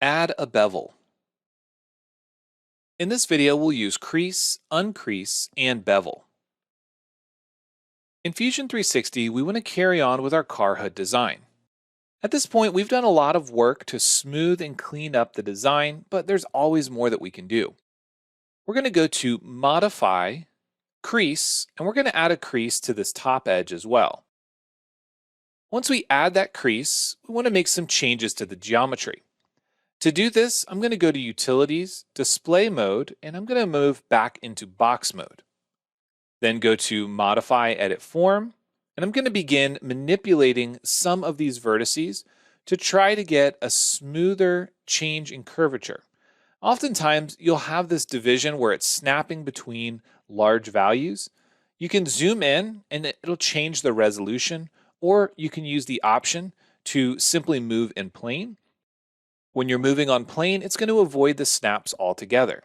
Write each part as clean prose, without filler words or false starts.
Add a bevel. In this video, we'll use crease, uncrease, and bevel. In Fusion 360, we want to carry on with our car hood design. At this point, we've done a lot of work to smooth and clean up the design, but there's always more that we can do. We're going to go to Modify, Crease, and we're going to add a crease to this top edge as well. Once we add that crease, we want to make some changes to the geometry. To do this, I'm going to go to Utilities, Display Mode, and I'm going to move back into Box Mode. Then go to Modify, Edit Form, and I'm going to begin manipulating some of these vertices to try to get a smoother change in curvature. Oftentimes, you'll have this division where it's snapping between large values. You can zoom in and it'll change the resolution, or you can use the option to simply move in plane. When you're moving on plane, it's going to avoid the snaps altogether.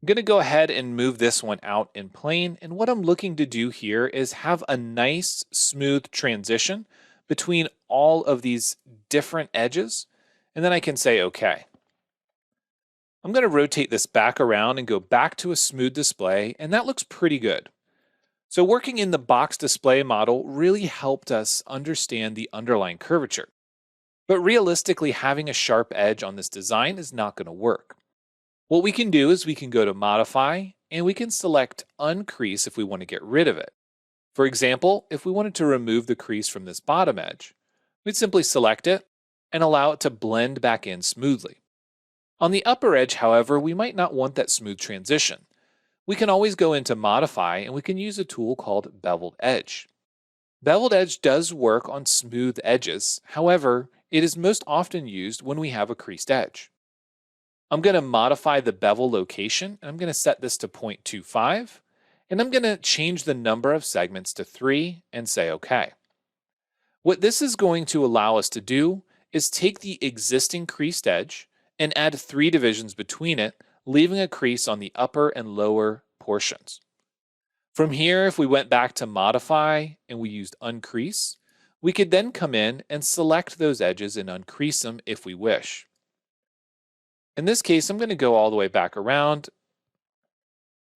I'm going to go ahead and move this one out in plane, and what I'm looking to do here is have a nice smooth transition between all of these different edges, and then I can say OK. I'm going to rotate this back around and go back to a smooth display, and that looks pretty good. So working in the box display model really helped us understand the underlying curvature. But realistically, having a sharp edge on this design is not going to work. What we can do is we can go to Modify, and we can select Uncrease if we want to get rid of it. For example, if we wanted to remove the crease from this bottom edge, we'd simply select it and allow it to blend back in smoothly. On the upper edge, however, we might not want that smooth transition. We can always go into Modify, and we can use a tool called Beveled Edge. Beveled Edge does work on smooth edges. However, it is most often used when we have a creased edge. I'm going to modify the bevel location, and I'm going to set this to 0.25, and I'm going to change the number of segments to 3 and say OK. What this is going to allow us to do is take the existing creased edge and add 3 divisions between it, leaving a crease on the upper and lower portions. From here, if we went back to Modify and we used Uncrease, we could then come in and select those edges and uncrease them if we wish. In this case, I'm going to go all the way back around,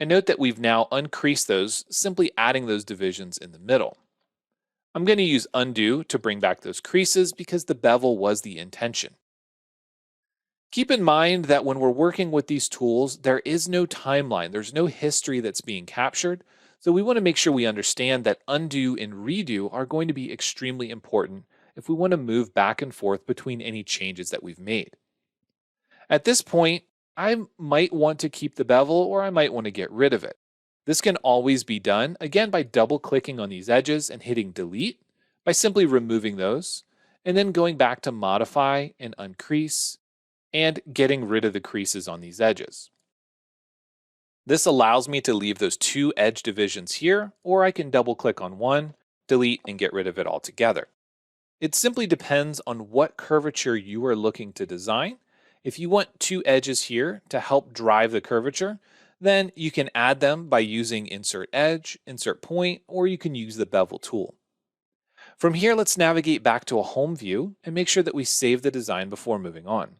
and note that we've now uncreased those, simply adding those divisions in the middle. I'm going to use Undo to bring back those creases because the bevel was the intention. Keep in mind that when we're working with these tools, there is no timeline. There's no history that's being captured. So we want to make sure we understand that undo and redo are going to be extremely important if we want to move back and forth between any changes that we've made. At this point, I might want to keep the bevel, or I might want to get rid of it. This can always be done, again, by double-clicking on these edges and hitting Delete, by simply removing those, and then going back to Modify and Uncrease, and getting rid of the creases on these edges. This allows me to leave those 2 edge divisions here, or I can double-click on one, delete, and get rid of it altogether. It simply depends on what curvature you are looking to design. If you want 2 edges here to help drive the curvature, then you can add them by using Insert Edge, Insert Point, or you can use the Bevel tool. From here, let's navigate back to a home view and make sure that we save the design before moving on.